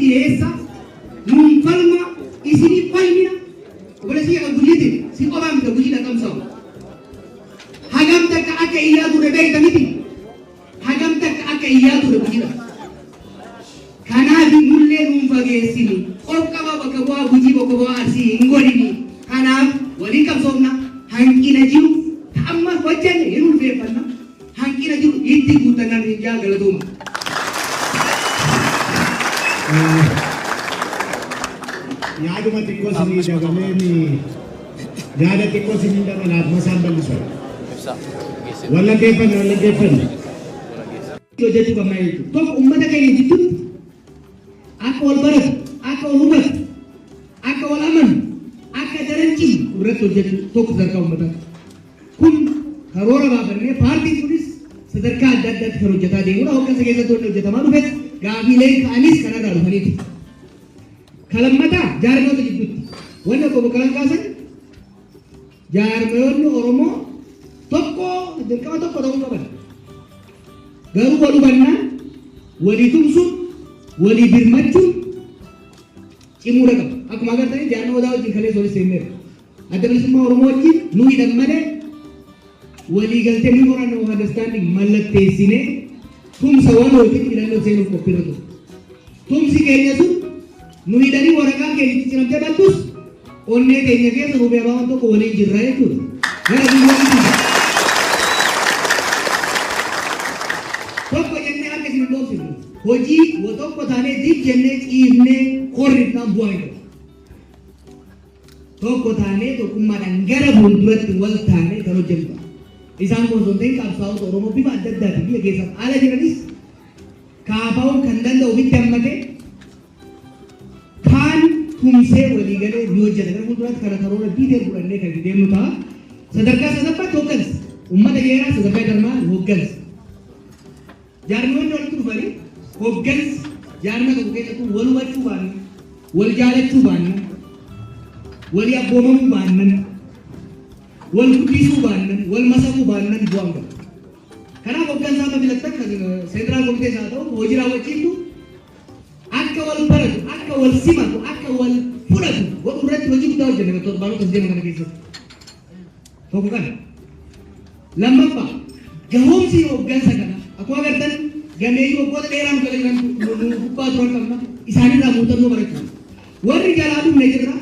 dhiyeessa nuun falma isinii falmina obboleessi akka guyyiti si qofaa miti guyyii dhaqamsaa'u hagam takka akka iyyaa ture beekta miti hagam takka akka iyyaa ture guyyidha kanaaf nullee nuun fageessini of qaba bakka bu'aa gujii bakka bu'aa arsii hin godhini kanaaf walii qabsoofna hanqina jiru amma hojjenne hin ulfeeffanna hanqina jiru itti guutannan ijaa galatooma. Yaaduma xiqqoo sinii dabalee yaada xiqqoo sinii dabalaaf masaan bal'isu. Wallaggeeffanne. Hojjechuu qabnaa jechuudha. Tokko uummata keenya jidduutti akka wal baratu, akka wal hubatu, akka wal amanu, akka daran cimu irratti hojjechuu tokko sadarkaa uummataa. Kun karoora baafannee paartiin kunis sadarkaa adda addaatti kan hojjetaa deemudha. Hooggansa keessatti wanti hojjetamaa dhufes gaafiilee ka'anis kanarraa dhufaniiti. Kalammataa jaarmoota jidduutti wanni obbo Bokkalaan kaasan jaarmoonni Oromoo tokko dirqama tokko ta'uu qaban. Garuu wal hubannaan, walii tumsuun, walii birmachuun cimuudha qaba. Akkuma agartanii jaarmoota wajjin kaleessa walitti seenneera. Adda bilisummaa Oromoo wajjin nu hidhan malee walii galtee memorandum of understanding mallatteessinee tumsa walootiin hidhannoo seenuuf qophiirra ture. Tumsi keenya sun nu hidhanii waraqaa keenya cicciramtee battus onnee keenya keessa rubee abaawwan tokko waliin jirra jechuudha. Gara biyyoonni tokko jennee akka isin dhoofsinu hojii tokko taanee diif jennee ciifnee qorrifnaan bu'aa hin qabu. Tokko taanee tokkummaadhaan gara fuulduratti wal taanee kan hojjennu. Isaan kun osoo ta'in qabsaa'ota Oromoo bifa adda addaatiin biyya keessatti ala jiranis kaafa'uun kan danda'u ofitti hammatee kaan tumsee walii galee ni hojjeta. Gara fuulduraatti kana karoora biitee fudhannee kan deemnu ta'a. Sadarkaa sadaffaatti hooggansa. Uummata yeeraa sadarkaa darmaa hooggansa. Jaarmoonni walitti dhufanii hooggansa jaarmaa tokko keessatti wal hubachuu baannan, wal jaalachuu baannan, walii abboomamuu baannan, wal guddisuu baannan, wal masaquu baannan bu'aan qaba. Kanaaf hooggansaa amma filattan kan seentiraal komitees haa ta'u hojii raawwachiiftu akka wal baratu, akka wal simatu, akka wal fudhatu wal irratti hojii guddaa hojjenna torbaanota deema kana keessatti. Tokko kana. Lammaffaa gahoomsi hooggansa kana akkuma agartan gameeyyii waggoota dheeraan gala jiran gubbaa turan qabna isaanirraa muuxannoo barachuudha. Warri jalaa dhufne jirra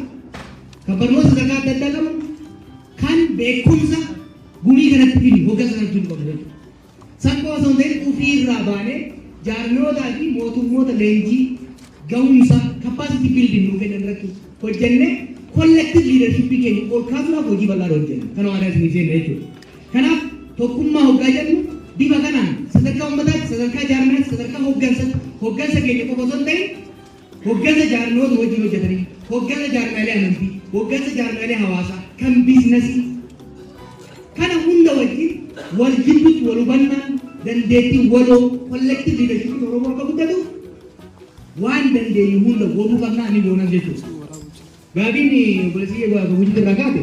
kan barnoota sadarkaa adda addaa qaban kan beekumsa gumii kanatti fidi hooggansa kanatti fidu qabu jechuudha. Sakkoo osoo hin ta'in ofiirraa baanee jaarmiyootaa fi mootummoota leenjii ga'umsa capacity building nuu kennan irratti hojjennee collective leadership keenya ol kaasuudhaaf hojii bal'aa hojjenna. Kana waan isin jenna jechuudha. Kanaaf tokkummaa hoggaa jennu bifa kanaan sadarkaa uummataatti, sadarkaa jaarmiyaatti, sadarkaa hooggansa keenya qofa osoo hin ta'in hooggansa jaarmiyoota wajjin hojjetanii, hooggansa jaarmiyaalee amantii, hooggansa jaarmiyaalee hawaasaa, kan biizinasii kana hunda wajjin wal jibbuutti wal hubannaan dandeettii waloo collective leadership Oromoo akka guddatu waan dandeenyu hunda godhuu qabnaa ani goonan jechuudha. Gaabiin obboleessii hojii irraa kaate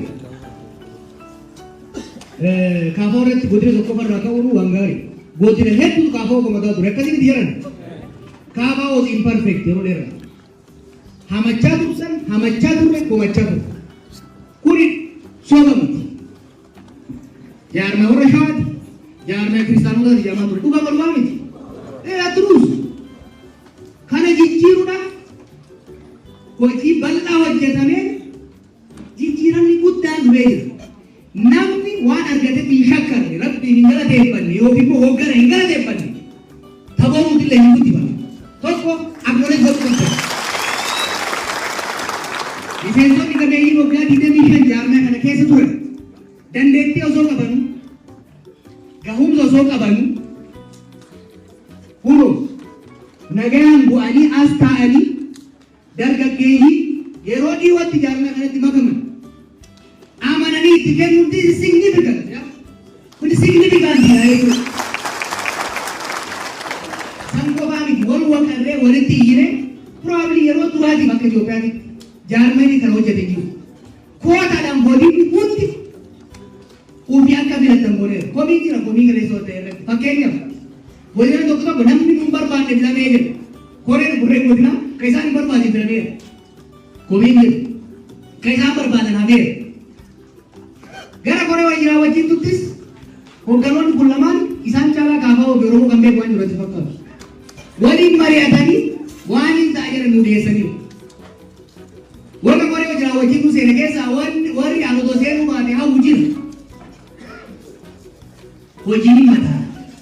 kaafoo irratti godina tokko irraa ka'uun waan gaarii. Godina hedduu kaafoo qomataa ture akkasitti jiran kaafaa was imperfect yeroo dheeraa. Hamachaa tursan hamachaa turre komachaa ture. Kuni soba miti. Jaarmaa warra shawaati. Jaarmaa kiristaanota jaamaa ture. Dhugaa bal'aa miti. Turuus. Kana jijjiiruudhaaf hojii bal'aa hojjetamee jijjiiramni guddaan dhufee jira. Namni waan argate hin shakkarre rabbiin hin galateeffanne yookiin immoo hooggana hin galateeffanne taphamuuti illee hin guddifame. Tokko acknowledge godhuu qabda. Miseensonni gameeyyii waggaa 25 jaarmaa kana keessa turan dandeettii osoo qaban gahumsa osoo qaban kunoo nagaan bu'anii as taa'anii dargaggeeyyii yeroo dhiyootti jaarmaa kanatti makaman amananii itti kennuun significant. Kun significant jechuudha. Sankofaa miti wal waqarree walitti iyyine probably yeroo duraatiif akka Itoophiyaatti jaarmanii kan hojjete jiru. Kootaadhaan boodiin hundi ofii akka filatan godheera. Komii jira komii kaleessa ta'e irratti. Fakkeenyaaf godina tokko namni nu barbaanne filamee jira. koreen burree godina kan isaan hin barbaadin jedhaneera. Komiin jiru kan isaan barbaadan hameera. Gara koree wajjin wajjin tuttis hogganoonni kun lamaan isaan caalaa kaafaa ofi Oromoo kan beeku waan jiru fakkaatu. Waliin mari'atanii waan hin ta'a jedhan nu dhiyeessaniiru. Warra koree wajjin nu seene keessaa warri aanotoo seenuu baate hawwu jira.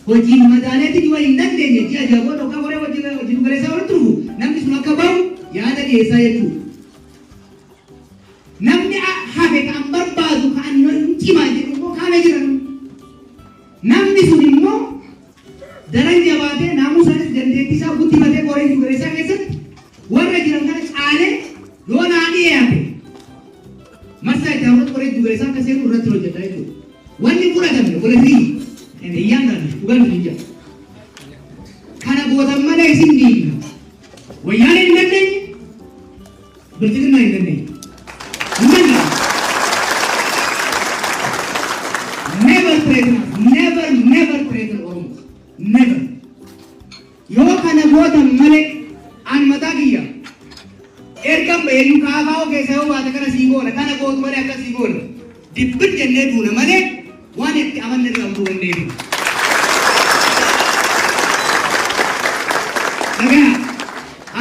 Hojiin mataaneetiin waliin dandeenye ji'a jaboota akka koree wajjin galeessaa walitti dhufu namni sun akka bahu yaada dhiyeessaa jechuudha. Namni hafe kan barbaadu kan cimaa jedhu immoo kaana jiran. Namni sun immoo daran jabaatee naamusaanis dandeettii isaa guddifatee koree wajjin galeessaa keessatti warra jiran kana caalee yoo naanii yaate marsaa itti hawwatu koree wajjin galeessaa akka seenu irratti hojjetaa jechuudha. Wanni fudhatame walitti iyaan dhabe dhugaan hin jiru. Kana gootan malee isin dhiibna. Wayyaanee hin dandeenye, bilchiginaa hin dandeenye. Hin dandeenye. Never threaten Oromo. Never. Yoo kana gootan malee an mataa kiyya. Ergan beeyyu kaafaa oo keessa yoo baate kana sii goona. Kana gootu malee akka sii goona. Dibbin jennee duuna malee waan itti amanne irraa utuu hin deebiin. Nagaa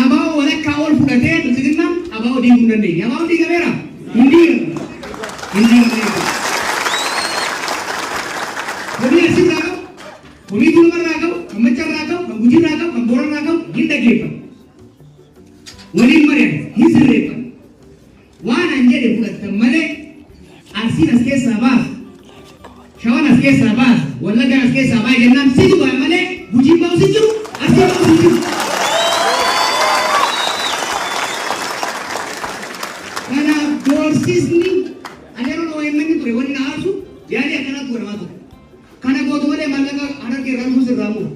abaa walakkaa ol fudhatee bilchiginaa abaa diiguu hin dandeenye. Abaa diigameera? Hin diigamu. Hin diigamu. Komii asirraa qabu, komii duubarraa qabu, kan macharraa qabu, kan gujiirraa qabu, kan boorarraa qabu hin dhaggeeffatu. Waliin mari'atu hin sirreeffatu. Waan an jedhe fudhattan malee Arsiin as keessaa baasa. Shawaan as keessaa baasa. Wallaggaan as keessaa baasa jennaan situ ba'a malee gujiin ba'u si jiru, Arsiin ba'u si jiru. Kanaaf doorsisni ani yeroo OMN ture wanni na aarsu yaadii akkanaatti godhamaa ture. Kana gootu malee maallaqa harargee irraa dhufuus irraa muru.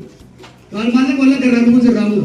Maallaqa wallagga irraa dhufuus irraa muru.